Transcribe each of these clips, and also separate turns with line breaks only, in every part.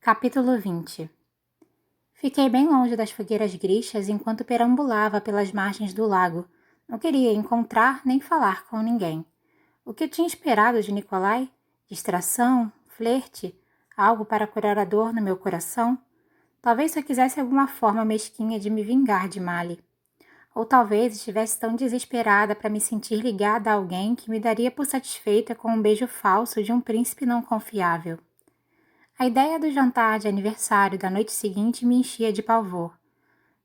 Capítulo 20. Fiquei bem longe das fogueiras grichas enquanto perambulava pelas margens do lago. Não queria encontrar nem falar com ninguém. O que eu tinha esperado de Nikolai? Distração? Flerte? Algo para curar a dor no meu coração? Talvez só quisesse alguma forma mesquinha de me vingar de Mali. Ou talvez estivesse tão desesperada para me sentir ligada a alguém que me daria por satisfeita com um beijo falso de um príncipe não confiável. A ideia do jantar de aniversário da noite seguinte me enchia de pavor.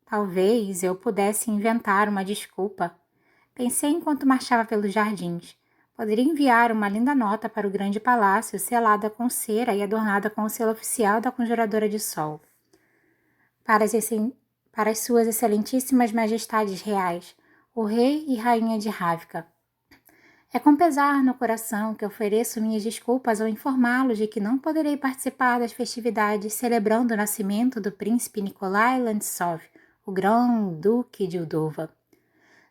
Talvez eu pudesse inventar uma desculpa. Pensei enquanto marchava pelos jardins. Poderia enviar uma linda nota para o grande palácio, selada com cera e adornada com o selo oficial da Conjuradora de Sol. Para as suas excelentíssimas majestades reais, o rei e rainha de Ravka. É com pesar no coração que ofereço minhas desculpas ao informá-los de que não poderei participar das festividades celebrando o nascimento do príncipe Nikolai Lantsov, o grão-duque de Udova.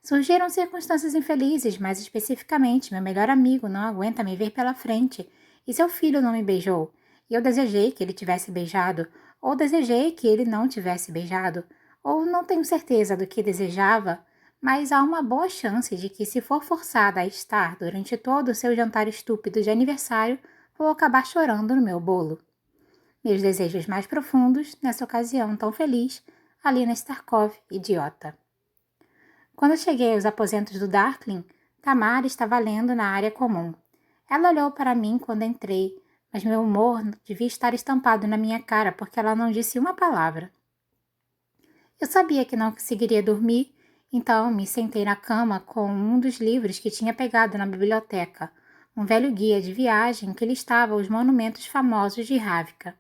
Surgiram circunstâncias infelizes, mas especificamente meu melhor amigo não aguenta me ver pela frente, e seu filho não me beijou, e eu desejei que ele tivesse beijado, ou desejei que ele não tivesse beijado, ou não tenho certeza do que desejava, mas há uma boa chance de que, se for forçada a estar durante todo o seu jantar estúpido de aniversário, vou acabar chorando no meu bolo. Meus desejos mais profundos, nessa ocasião tão feliz, Alina Starkov, idiota. Quando cheguei aos aposentos do Darkling, Tamar estava lendo na área comum. Ela olhou para mim quando entrei, mas meu humor devia estar estampado na minha cara porque ela não disse uma palavra. Eu sabia que não conseguiria dormir, então me sentei na cama com um dos livros que tinha pegado na biblioteca, um velho guia de viagem que listava os monumentos famosos de Ravka.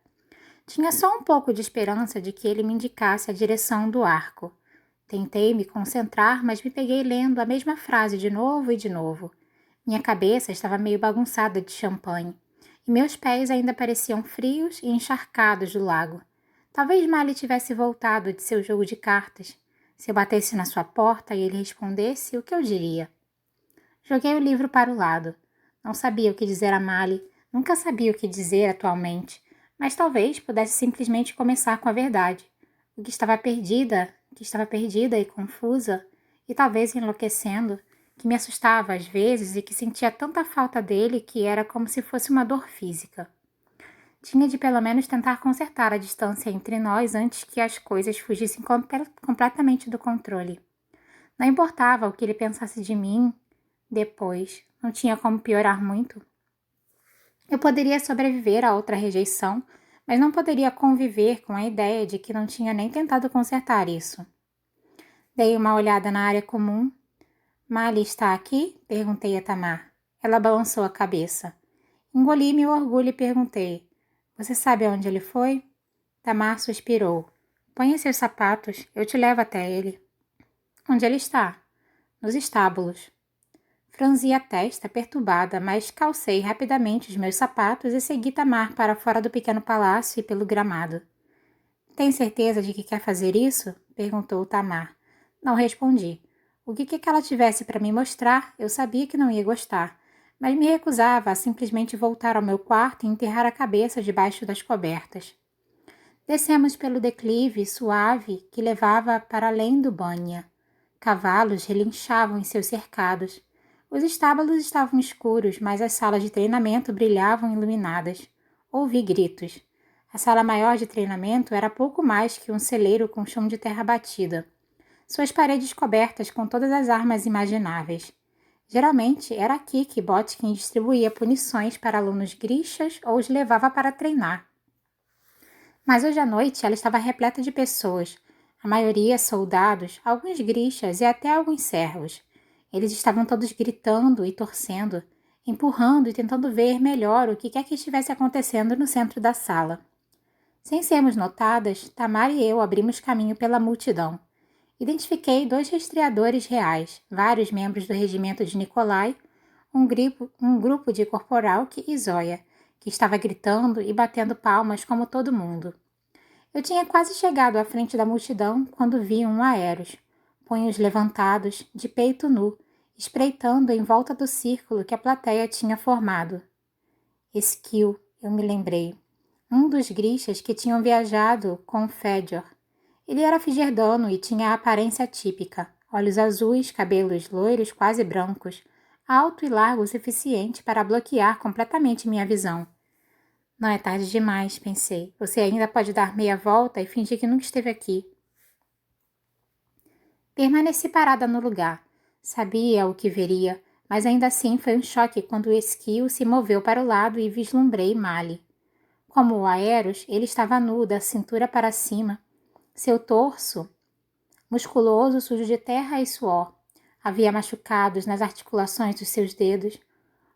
Tinha só um pouco de esperança de que ele me indicasse a direção do arco. Tentei me concentrar, mas me peguei lendo a mesma frase de novo e de novo. Minha cabeça estava meio bagunçada de champanhe, e meus pés ainda pareciam frios e encharcados do lago. Talvez Mali tivesse voltado de seu jogo de cartas. Se eu batesse na sua porta e ele respondesse, o que eu diria? Joguei o livro para o lado. Não sabia o que dizer a Mali, nunca sabia o que dizer atualmente, mas talvez pudesse simplesmente começar com a verdade. Que estava perdida e confusa, e talvez enlouquecendo, que me assustava às vezes e que sentia tanta falta dele que era como se fosse uma dor física. Tinha de pelo menos tentar consertar a distância entre nós antes que as coisas fugissem completamente do controle. Não importava o que ele pensasse de mim depois, não tinha como piorar muito. Eu poderia sobreviver a outra rejeição, mas não poderia conviver com a ideia de que não tinha nem tentado consertar isso. Dei uma olhada na área comum. Mali está aqui? Perguntei a Tamar. Ela balançou a cabeça. Engoli meu orgulho e perguntei. Você sabe aonde ele foi? Tamar suspirou. Ponha seus sapatos, eu te levo até ele. Onde ele está? Nos estábulos. Franzi a testa, perturbada, mas calcei rapidamente os meus sapatos e segui Tamar para fora do pequeno palácio e pelo gramado. Tem certeza de que quer fazer isso? Perguntou Tamar. Não respondi. O que ela tivesse para me mostrar, eu sabia que não ia gostar, mas me recusava a simplesmente voltar ao meu quarto e enterrar a cabeça debaixo das cobertas. Descemos pelo declive suave que levava para além do banha. Cavalos relinchavam em seus cercados. Os estábulos estavam escuros, mas as salas de treinamento brilhavam iluminadas. Ouvi gritos. A sala maior de treinamento era pouco mais que um celeiro com chão de terra batida. Suas paredes cobertas com todas as armas imagináveis. Geralmente era aqui que Botkin distribuía punições para alunos grixas ou os levava para treinar. Mas hoje à noite ela estava repleta de pessoas, a maioria soldados, alguns grixas e até alguns servos. Eles estavam todos gritando e torcendo, empurrando e tentando ver melhor o que quer que estivesse acontecendo no centro da sala. Sem sermos notadas, Tamar e eu abrimos caminho pela multidão. Identifiquei 2 rastreadores reais, vários membros do regimento de Nikolai, um grupo de Korporalk e Zoya, que estava gritando e batendo palmas como todo mundo. Eu tinha quase chegado à frente da multidão quando vi um Aeros, punhos levantados, de peito nu, espreitando em volta do círculo que a plateia tinha formado. Esquil, eu me lembrei. um dos Grishas que tinham viajado com Fedor. Ele era Figerdano e tinha a aparência típica, olhos azuis, cabelos loiros quase brancos, alto e largo o suficiente para bloquear completamente minha visão. Não é tarde demais, pensei. Você ainda pode dar meia volta e fingir que nunca esteve aqui. Permaneci parada no lugar. Sabia o que veria, mas ainda assim foi um choque quando o esquilo se moveu para o lado e vislumbrei Mali. Como o Aeros, ele estava nu, da cintura para cima. Seu torso, musculoso, sujo de terra e suor. Havia machucados nas articulações dos seus dedos.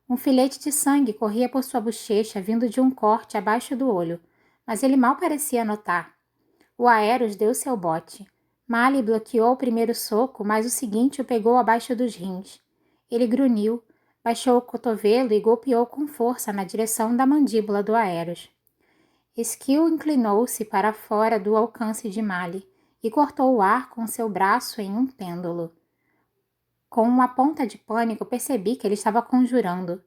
Um filete de sangue corria por sua bochecha, vindo de um corte abaixo do olho, mas ele mal parecia notar. O Aeros deu seu bote. Mali bloqueou o primeiro soco, mas o seguinte o pegou abaixo dos rins. Ele grunhiu, baixou o cotovelo e golpeou com força na direção da mandíbula do Aeros. Skill inclinou-se para fora do alcance de Mali e cortou o ar com seu braço em um pêndulo. Com uma ponta de pânico, percebi que ele estava conjurando.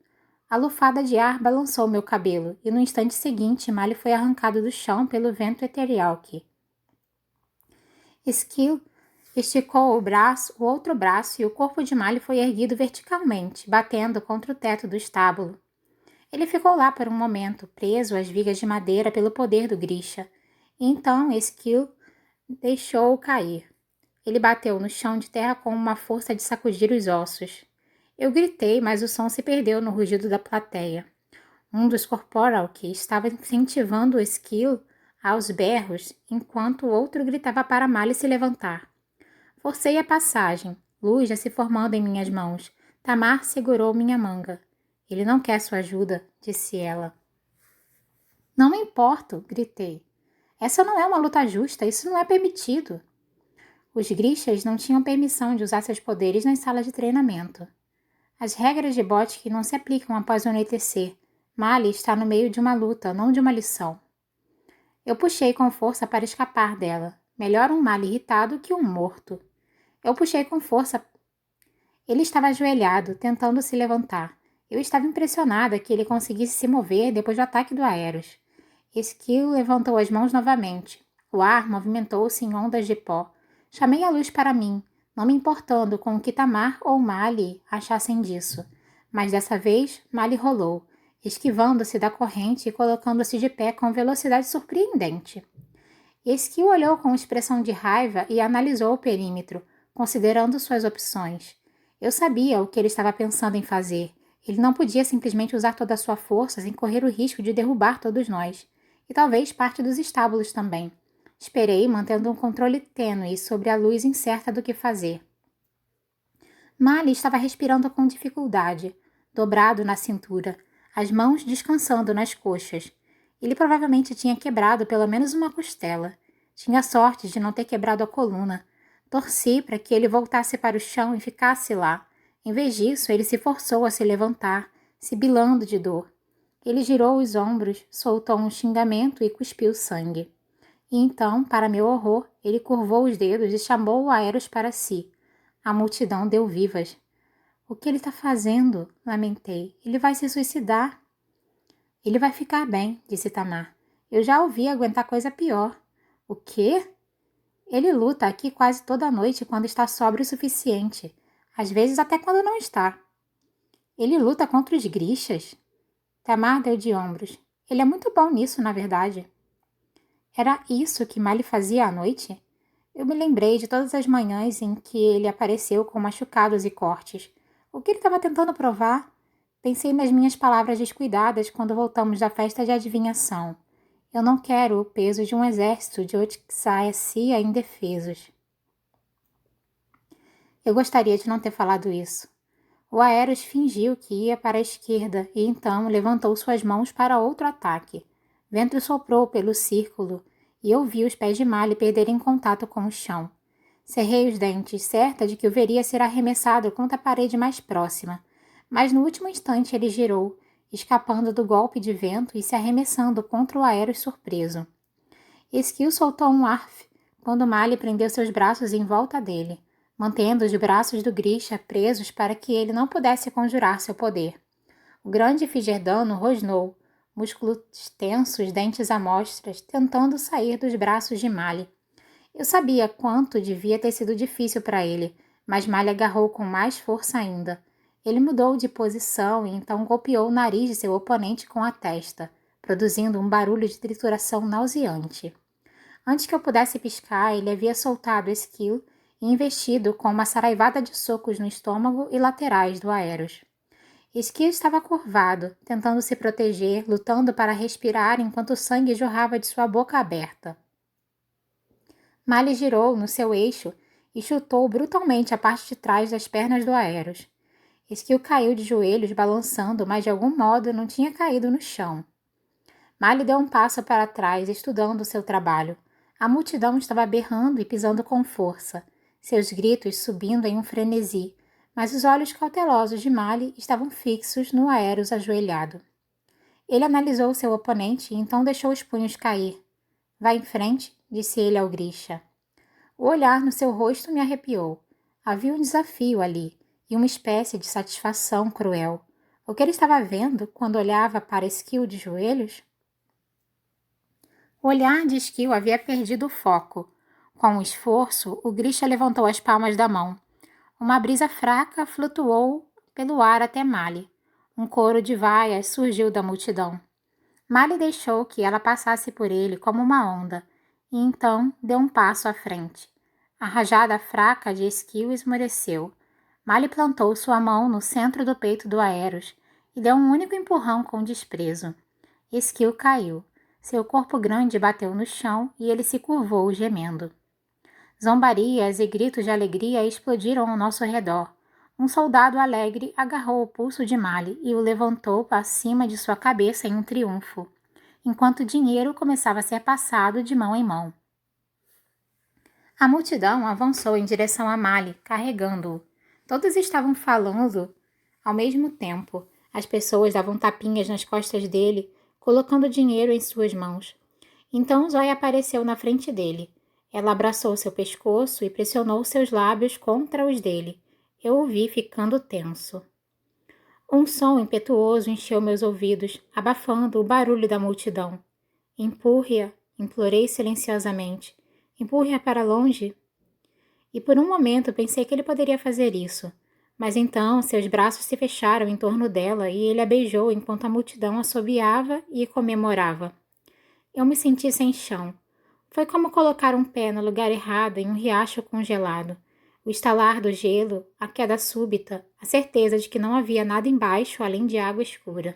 A lufada de ar balançou meu cabelo, e no instante seguinte, Mali foi arrancado do chão pelo vento eterialque. Skill esticou o outro braço, e o corpo de Mali foi erguido verticalmente, batendo contra o teto do estábulo. Ele ficou lá por um momento, preso às vigas de madeira pelo poder do Grisha, e então Skill deixou-o cair. Ele bateu no chão de terra com uma força de sacudir os ossos. Eu gritei, mas o som se perdeu no rugido da plateia. Um dos Corporal que estava incentivando o Skill aos berros, enquanto o outro gritava para Mali se levantar. Forcei a passagem, luz já se formando em minhas mãos. Tamar segurou minha manga. Ele não quer sua ajuda, disse ela. Não me importo, gritei. Essa não é uma luta justa, isso não é permitido. Os Grishas não tinham permissão de usar seus poderes nas salas de treinamento. As regras de Botkin não se aplicam após o anoitecer. Mali está no meio de uma luta, não de uma lição. Eu puxei com força para escapar dela. Melhor um Mali irritado que um morto. Eu puxei com força. Ele estava ajoelhado, tentando se levantar. Eu estava impressionada que ele conseguisse se mover depois do ataque do Aeros. Skill levantou as mãos novamente. O ar movimentou-se em ondas de pó. Chamei a luz para mim, não me importando com o que Tamar ou Mali achassem disso. Mas dessa vez, Mali rolou, esquivando-se da corrente e colocando-se de pé com velocidade surpreendente. Skill olhou com expressão de raiva e analisou o perímetro, considerando suas opções. Eu sabia o que ele estava pensando em fazer. Ele não podia simplesmente usar toda a sua força sem correr o risco de derrubar todos nós. E talvez parte dos estábulos também. Esperei, mantendo um controle tênue sobre a luz incerta do que fazer. Mali estava respirando com dificuldade, dobrado na cintura, as mãos descansando nas coxas. Ele provavelmente tinha quebrado pelo menos uma costela. Tinha sorte de não ter quebrado a coluna. Torci para que ele voltasse para o chão e ficasse lá. Em vez disso, ele se forçou a se levantar, sibilando de dor. Ele girou os ombros, soltou um xingamento e cuspiu sangue. E então, para meu horror, ele curvou os dedos e chamou o Aeros para si. A multidão deu vivas. O que ele está fazendo? Lamentei. Ele vai se suicidar. Ele vai ficar bem, disse Tamar. Eu já ouvi aguentar coisa pior. O quê? Ele luta aqui quase toda noite quando está sóbrio o suficiente. Às vezes até quando não está. Ele luta contra os Grishas? Tamar deu de ombros. Ele é muito bom nisso, na verdade. Era isso que Mali fazia à noite? Eu me lembrei de todas as manhãs em que ele apareceu com machucados e cortes. O que ele estava tentando provar? Pensei nas minhas palavras descuidadas quando voltamos da festa de adivinhação. Eu não quero o peso de um exército de Otxaia indefesos. Eu gostaria de não ter falado isso. O Aeros fingiu que ia para a esquerda e então levantou suas mãos para outro ataque. Vento soprou pelo círculo e eu vi os pés de Mali perderem contato com o chão. Cerrei os dentes, certa de que o veria ser arremessado contra a parede mais próxima, mas no último instante ele girou, escapando do golpe de vento e se arremessando contra o Aeros surpreso. Skill soltou um arf quando Mali prendeu seus braços em volta dele, mantendo os braços do Grisha presos para que ele não pudesse conjurar seu poder. O grande Figerdano rosnou. músculos tensos, dentes à mostras, tentando sair dos braços de Mali. Eu sabia quanto devia ter sido difícil para ele, mas Mali agarrou com mais força ainda. Ele mudou de posição e então golpeou o nariz de seu oponente com a testa, produzindo um barulho de trituração nauseante. Antes que eu pudesse piscar, ele havia soltado Skill e investido com uma saraivada de socos no estômago e laterais do Aeros. Skill estava curvado, tentando se proteger, lutando para respirar enquanto o sangue jorrava de sua boca aberta. Mali girou no seu eixo e chutou brutalmente a parte de trás das pernas do Aeros. Skill caiu de joelhos, balançando, mas de algum modo não tinha caído no chão. Mali deu um passo para trás, estudando seu trabalho. A multidão estava berrando e pisando com força, seus gritos subindo em um frenesi, mas os olhos cautelosos de Mali estavam fixos no Aeros ajoelhado. Ele analisou seu oponente e então deixou os punhos cair. Vá em frente, disse ele ao Grisha. O olhar no seu rosto me arrepiou. Havia um desafio ali, e uma espécie de satisfação cruel. O que ele estava vendo quando olhava para Skill de joelhos? O olhar de Skill havia perdido o foco. Com um esforço, o Grisha levantou as palmas da mão. Uma brisa fraca flutuou pelo ar até Mali. Um coro de vaias surgiu da multidão. Mali deixou que ela passasse por ele como uma onda, e então deu um passo à frente. A rajada fraca de Skill esmoreceu. Mali plantou sua mão no centro do peito do Aeros e deu um único empurrão com desprezo. Skill caiu. Seu corpo grande bateu no chão e ele se curvou, gemendo. Zombarias e gritos de alegria explodiram ao nosso redor. Um soldado alegre agarrou o pulso de Mali e o levantou acima de sua cabeça em um triunfo, enquanto o dinheiro começava a ser passado de mão em mão. A multidão avançou em direção a Mali, carregando-o. Todos estavam falando ao mesmo tempo. As pessoas davam tapinhas nas costas dele, colocando dinheiro em suas mãos. Então Zoe apareceu na frente dele. Ela abraçou seu pescoço e pressionou seus lábios contra os dele. Eu o vi ficando tenso. Um som impetuoso encheu meus ouvidos, abafando o barulho da multidão. Empurre-a, implorei silenciosamente. Empurre-a para longe. E por um momento pensei que ele poderia fazer isso. Mas então seus braços se fecharam em torno dela e ele a beijou enquanto a multidão assobiava e comemorava. Eu me senti sem chão. Foi como colocar um pé no lugar errado em um riacho congelado. O estalar do gelo, a queda súbita, a certeza de que não havia nada embaixo além de água escura.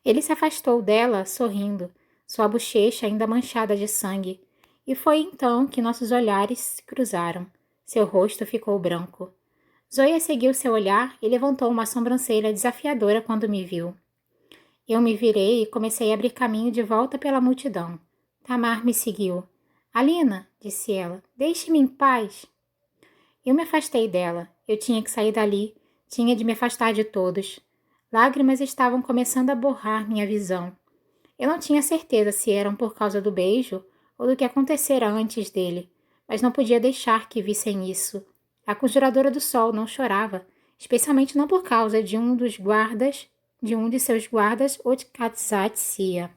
Ele se afastou dela, sorrindo, sua bochecha ainda manchada de sangue, e foi então que nossos olhares se cruzaram. Seu rosto ficou branco. Zoya seguiu seu olhar e levantou uma sobrancelha desafiadora quando me viu. Eu me virei e comecei a abrir caminho de volta pela multidão. Tamar me seguiu. Alina, disse ela, deixe-me em paz. Eu me afastei dela. Eu tinha que sair dali. Tinha de me afastar de todos. Lágrimas estavam começando a borrar minha visão. Eu não tinha certeza se eram por causa do beijo ou do que acontecera antes dele, mas não podia deixar que vissem isso. A Conjuradora do Sol não chorava, especialmente não por causa de um de seus guardas ou de Katsat Sia.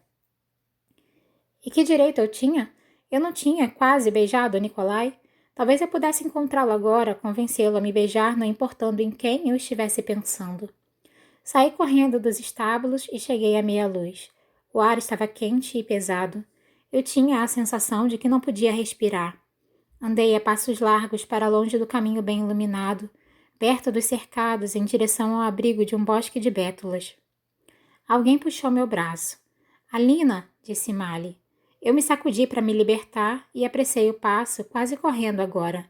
E que direito eu tinha? Eu não tinha quase beijado Nikolai? Talvez eu pudesse encontrá-lo agora, convencê-lo a me beijar, não importando em quem eu estivesse pensando. Saí correndo dos estábulos e cheguei à meia-luz. O ar estava quente e pesado. Eu tinha a sensação de que não podia respirar. Andei a passos largos para longe do caminho bem iluminado, perto dos cercados em direção ao abrigo de um bosque de bétulas. Alguém puxou meu braço. Alina, disse Mali. Eu me sacudi para me libertar e apressei o passo, quase correndo agora.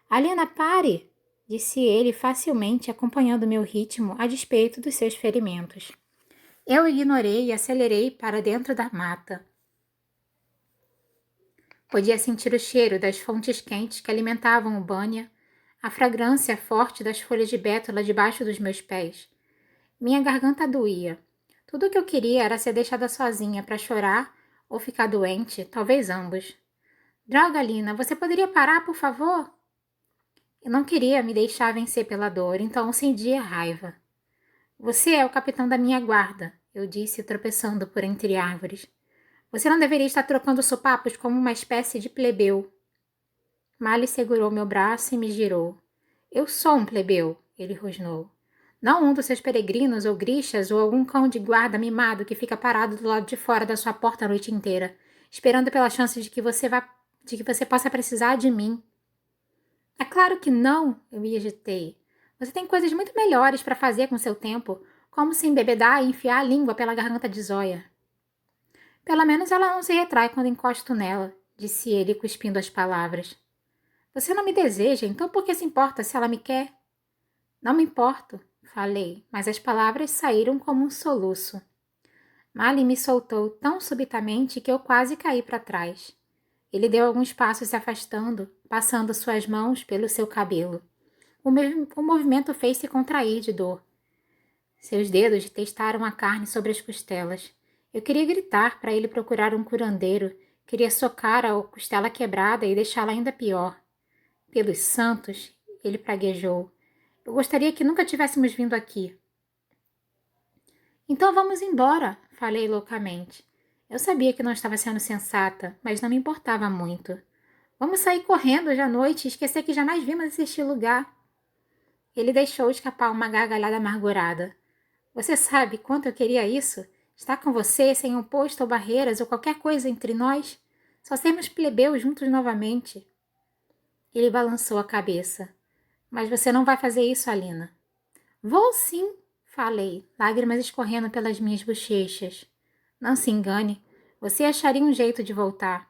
Alina, pare! Disse ele facilmente, acompanhando meu ritmo a despeito dos seus ferimentos. Eu ignorei e acelerei para dentro da mata. Podia sentir o cheiro das fontes quentes que alimentavam o banha, a fragrância forte das folhas de bétula debaixo dos meus pés. Minha garganta doía. Tudo o que eu queria era ser deixada sozinha para chorar ou ficar doente, talvez ambos. Droga, Lina, você poderia parar, por favor? Eu não queria me deixar vencer pela dor, então acendi a raiva. Você é o capitão da minha guarda. eu disse, tropeçando por entre árvores. Você não deveria estar trocando sopapos como uma espécie de plebeu. Mali segurou meu braço e me girou. Eu sou um plebeu, ele rosnou. Não um dos seus peregrinos ou grixas ou algum cão de guarda mimado que fica parado do lado de fora da sua porta a noite inteira, esperando pela chance de que você possa precisar de mim. É claro que não, eu me agitei. Você tem coisas muito melhores para fazer com seu tempo, como se embebedar e enfiar a língua pela garganta de Zóia. Pelo menos ela não se retrai quando encosto nela, disse ele, cuspindo as palavras. Você não me deseja, então por que se importa se ela me quer? Não me importo, falei, mas as palavras saíram como um soluço. Mali me soltou tão subitamente que eu quase caí para trás. Ele deu alguns passos se afastando, passando suas mãos pelo seu cabelo. O movimento fez-se contrair de dor. Seus dedos testaram a carne sobre as costelas. Eu queria gritar para ele procurar um curandeiro, queria socar a costela quebrada e deixá-la ainda pior. Pelos santos, ele praguejou. Eu gostaria que nunca tivéssemos vindo aqui. Então vamos embora, falei loucamente. Eu sabia que não estava sendo sensata, mas não me importava muito. Vamos sair correndo hoje à noite e esquecer que jamais vimos este lugar. Ele deixou escapar uma gargalhada amargurada. Você sabe quanto eu queria isso? Estar com você sem um posto ou barreiras ou qualquer coisa entre nós? Só sermos plebeus juntos novamente. Ele balançou a cabeça. Mas você não vai fazer isso, Alina. Vou sim, falei, lágrimas escorrendo pelas minhas bochechas. Não se engane, você acharia um jeito de voltar.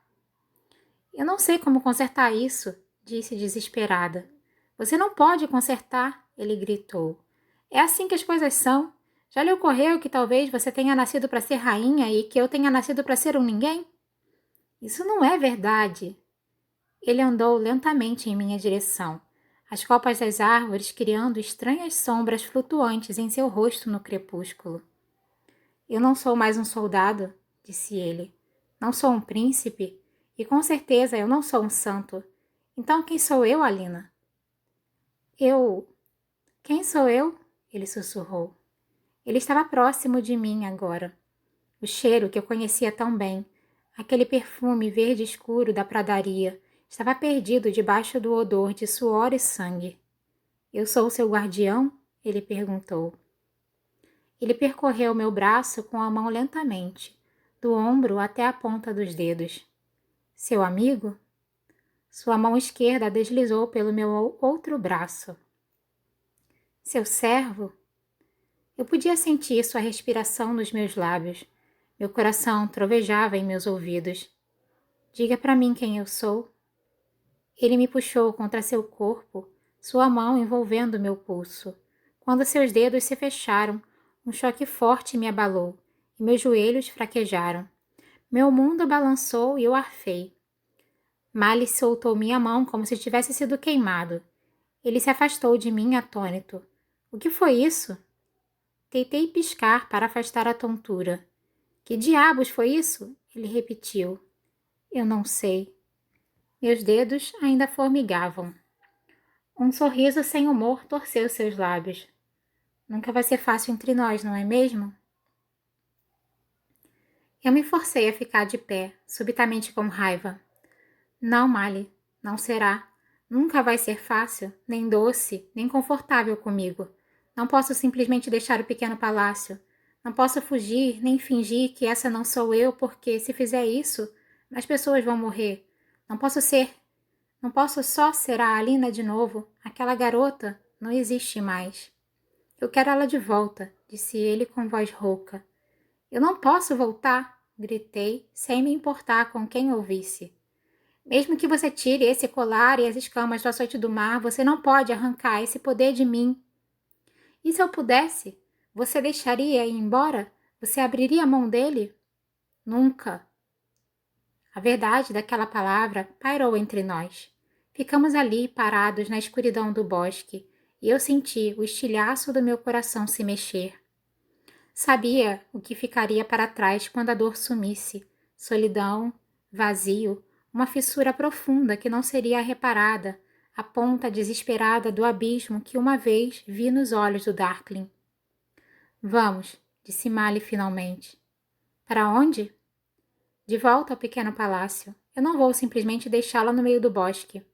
Eu não sei como consertar isso, disse desesperada. Você não pode consertar, ele gritou. É assim que as coisas são. Já lhe ocorreu que talvez você tenha nascido para ser rainha e que eu tenha nascido para ser um ninguém? Isso não é verdade. Ele andou lentamente em minha direção, as copas das árvores criando estranhas sombras flutuantes em seu rosto no crepúsculo. Eu não sou mais um soldado, disse ele. Não sou um príncipe e com certeza eu não sou um santo. Então quem sou eu, Alina? Quem sou eu? Ele sussurrou. Ele estava próximo de mim agora. O cheiro que eu conhecia tão bem, aquele perfume verde escuro da pradaria, estava perdido debaixo do odor de suor e sangue. Eu sou o seu guardião? Ele perguntou. Ele percorreu meu braço com a mão lentamente, do ombro até a ponta dos dedos. Seu amigo? Sua mão esquerda deslizou pelo meu outro braço. Seu servo? Eu podia sentir sua respiração nos meus lábios. Meu coração trovejava em meus ouvidos. Diga para mim quem eu sou. Ele me puxou contra seu corpo, sua mão envolvendo meu pulso. Quando seus dedos se fecharam, um choque forte me abalou e meus joelhos fraquejaram. Meu mundo balançou e eu arfei. Mali soltou minha mão como se tivesse sido queimado. Ele se afastou de mim atônito. O que foi isso? Tentei piscar para afastar a tontura. Que diabos foi isso? Ele repetiu. Eu não sei. Meus dedos ainda formigavam. Um sorriso sem humor torceu seus lábios. Nunca vai ser fácil entre nós, não é mesmo? Eu me forcei a ficar de pé, subitamente com raiva. Não, Mali, não será. Nunca vai ser fácil, nem doce, nem confortável comigo. Não posso simplesmente deixar o pequeno palácio. Não posso fugir, nem fingir que essa não sou eu, porque, se fizer isso, mais pessoas vão morrer. Não posso só ser a Alina de novo. Aquela garota não existe mais. Eu quero ela de volta, disse ele com voz rouca. Eu não posso voltar, gritei, sem me importar com quem ouvisse. Mesmo que você tire esse colar e as escamas do açoite do mar, você não pode arrancar esse poder de mim. E se eu pudesse? Você deixaria ir embora? Você abriria a mão dele? Nunca. A verdade daquela palavra pairou entre nós. Ficamos ali, parados na escuridão do bosque, e eu senti o estilhaço do meu coração se mexer. Sabia o que ficaria para trás quando a dor sumisse. Solidão, vazio, uma fissura profunda que não seria reparada, a ponta desesperada do abismo que uma vez vi nos olhos do Darkling. Vamos, disse Mali finalmente. Para onde? De volta ao pequeno palácio. Eu não vou simplesmente deixá-la no meio do bosque.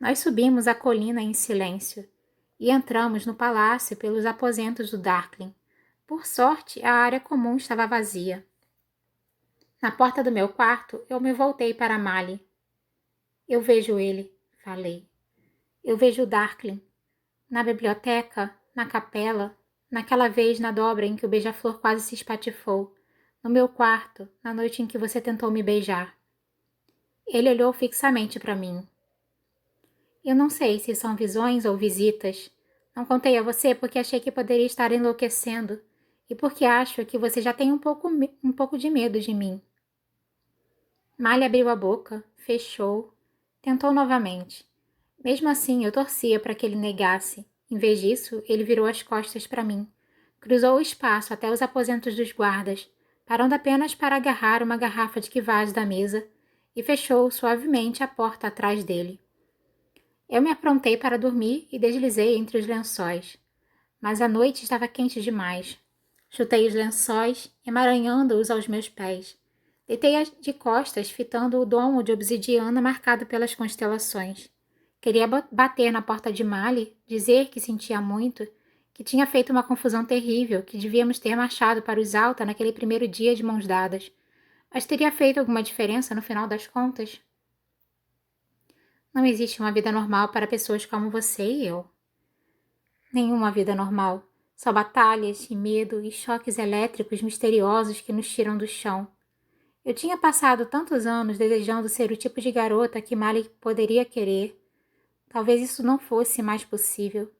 Nós subimos a colina em silêncio e entramos no palácio pelos aposentos do Darkling. Por sorte, a área comum estava vazia. Na porta do meu quarto, eu me voltei para Mali. Eu vejo ele, falei. Eu vejo o Darkling. Na biblioteca, na capela, naquela vez na dobra em que o beija-flor quase se espatifou. No meu quarto, na noite em que você tentou me beijar. Ele olhou fixamente para mim. Eu não sei se são visões ou visitas. Não contei a você porque achei que poderia estar enlouquecendo e porque acho que você já tem um pouco de medo de mim. Malha abriu a boca, fechou, tentou novamente. Mesmo assim, eu torcia para que ele negasse. Em vez disso, ele virou as costas para mim. Cruzou o espaço até os aposentos dos guardas, parando apenas para agarrar uma garrafa de Kvass da mesa e fechou suavemente a porta atrás dele. Eu me aprontei para dormir e deslizei entre os lençóis. Mas a noite estava quente demais. Chutei os lençóis, emaranhando-os aos meus pés. Deitei de costas, fitando o domo de obsidiana marcado pelas constelações. Queria bater na porta de Mali, dizer que sentia muito, que tinha feito uma confusão terrível, que devíamos ter marchado para os Alta naquele primeiro dia de mãos dadas. Mas teria feito alguma diferença no final das contas? Não existe uma vida normal para pessoas como você e eu. Nenhuma vida normal. Só batalhas e medo e choques elétricos misteriosos que nos tiram do chão. Eu tinha passado tantos anos desejando ser o tipo de garota que Mali poderia querer. Talvez isso não fosse mais possível.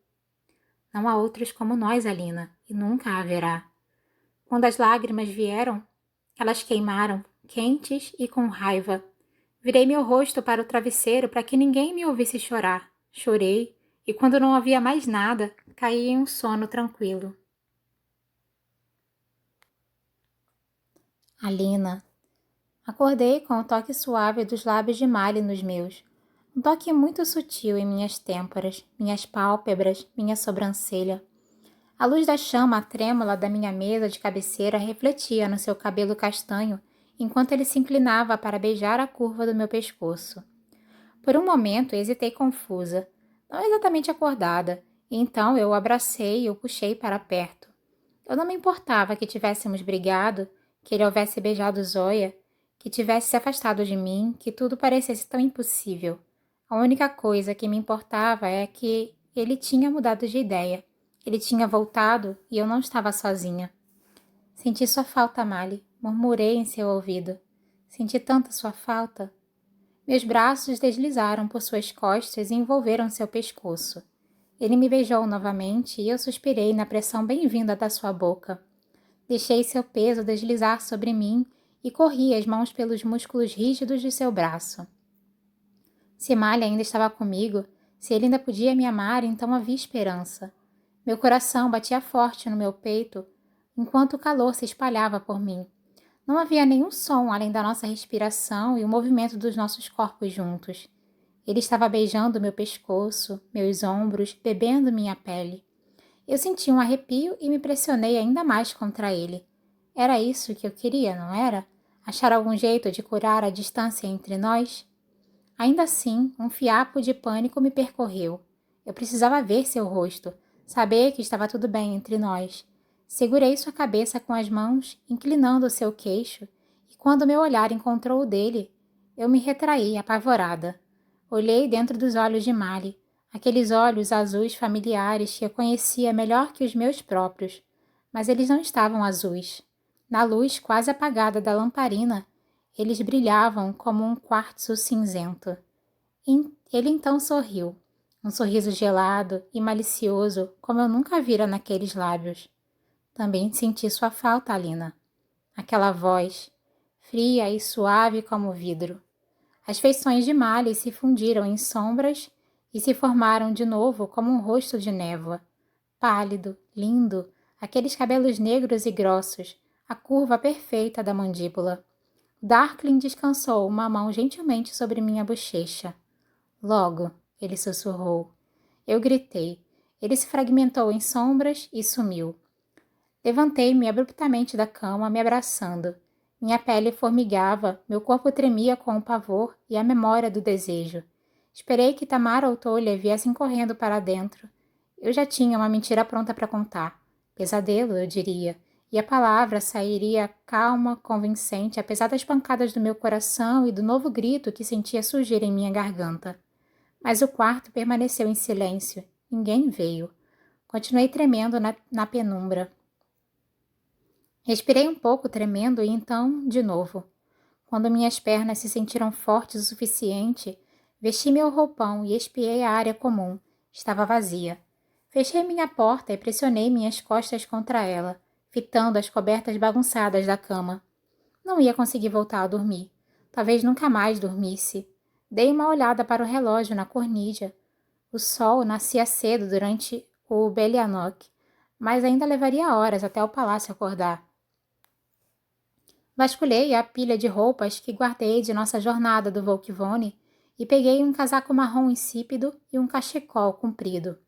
Não há outros como nós, Alina, e nunca haverá. Quando as lágrimas vieram, elas queimaram, quentes e com raiva. Virei meu rosto para o travesseiro para que ninguém me ouvisse chorar. Chorei, e quando não havia mais nada, caí em um sono tranquilo. Alina. Acordei com o toque suave dos lábios de Mali nos meus. Um toque muito sutil em minhas têmporas, minhas pálpebras, minha sobrancelha. A luz da chama trêmula da minha mesa de cabeceira refletia no seu cabelo castanho enquanto ele se inclinava para beijar a curva do meu pescoço. Por um momento hesitei confusa, não exatamente acordada, e então eu o abracei e o puxei para perto. Eu não me importava que tivéssemos brigado, que ele houvesse beijado Zoya, que tivesse se afastado de mim, que tudo parecesse tão impossível. A única coisa que me importava é que ele tinha mudado de ideia. Ele tinha voltado e eu não estava sozinha. Senti sua falta, Mali, murmurei em seu ouvido. Senti tanta sua falta. Meus braços deslizaram por suas costas e envolveram seu pescoço. Ele me beijou novamente e eu suspirei na pressão bem-vinda da sua boca. Deixei seu peso deslizar sobre mim e corri as mãos pelos músculos rígidos de seu braço. Se Malha ainda estava comigo, se ele ainda podia me amar, então havia esperança. Meu coração batia forte no meu peito, enquanto o calor se espalhava por mim. Não havia nenhum som além da nossa respiração e o movimento dos nossos corpos juntos. Ele estava beijando meu pescoço, meus ombros, bebendo minha pele. Eu senti um arrepio e me pressionei ainda mais contra ele. Era isso que eu queria, não era? Achar algum jeito de curar a distância entre nós? Ainda assim, um fiapo de pânico me percorreu. Eu precisava ver seu rosto, saber que estava tudo bem entre nós. Segurei sua cabeça com as mãos, inclinando o seu queixo, e quando meu olhar encontrou o dele, eu me retraí, apavorada. Olhei dentro dos olhos de Mali, aqueles olhos azuis familiares que eu conhecia melhor que os meus próprios, mas eles não estavam azuis. Na luz quase apagada da lamparina, eles brilhavam como um quartzo cinzento. Ele então sorriu, um sorriso gelado e malicioso como eu nunca vira naqueles lábios. Também senti sua falta, Alina. Aquela voz, fria e suave como vidro. As feições de Mali se fundiram em sombras e se formaram de novo como um rosto de névoa. Pálido, lindo, aqueles cabelos negros e grossos, a curva perfeita da mandíbula. Darkling descansou uma mão gentilmente sobre minha bochecha. Logo, ele sussurrou. Eu gritei. Ele se fragmentou em sombras e sumiu. Levantei-me abruptamente da cama, me abraçando. Minha pele formigava, meu corpo tremia com o pavor e a memória do desejo. Esperei que Tamara ou Tolha viessem correndo para dentro. Eu já tinha uma mentira pronta para contar. Pesadelo, eu diria. E a palavra sairia calma, convincente, apesar das pancadas do meu coração e do novo grito que sentia surgir em minha garganta. Mas o quarto permaneceu em silêncio. Ninguém veio. Continuei tremendo na penumbra. Respirei um pouco, tremendo, e então, de novo. Quando minhas pernas se sentiram fortes o suficiente, vesti meu roupão e espiei a área comum. Estava vazia. Fechei minha porta e pressionei minhas costas contra ela, fitando as cobertas bagunçadas da cama. Não ia conseguir voltar a dormir. Talvez nunca mais dormisse. Dei uma olhada para o relógio na cornija. O sol nascia cedo durante o Belianok, mas ainda levaria horas até o palácio acordar. Vasculhei a pilha de roupas que guardei de nossa jornada do Volkivone e peguei um casaco marrom insípido e um cachecol comprido.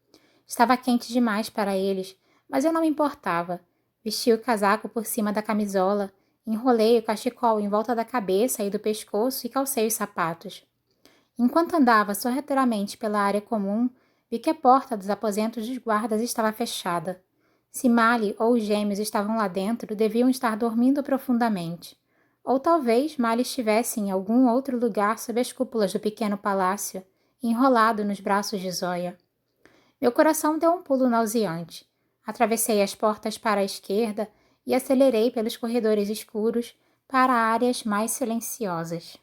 Estava quente demais para eles, mas eu não me importava. Vesti o casaco por cima da camisola, enrolei o cachecol em volta da cabeça e do pescoço e calcei os sapatos. Enquanto andava sorrateiramente pela área comum, vi que a porta dos aposentos dos guardas estava fechada. Se Mali ou os gêmeos estavam lá dentro, deviam estar dormindo profundamente. Ou talvez Mali estivesse em algum outro lugar sob as cúpulas do pequeno palácio, enrolado nos braços de Zóia. Meu coração deu um pulo nauseante. Atravessei as portas para a esquerda e acelerei pelos corredores escuros para áreas mais silenciosas.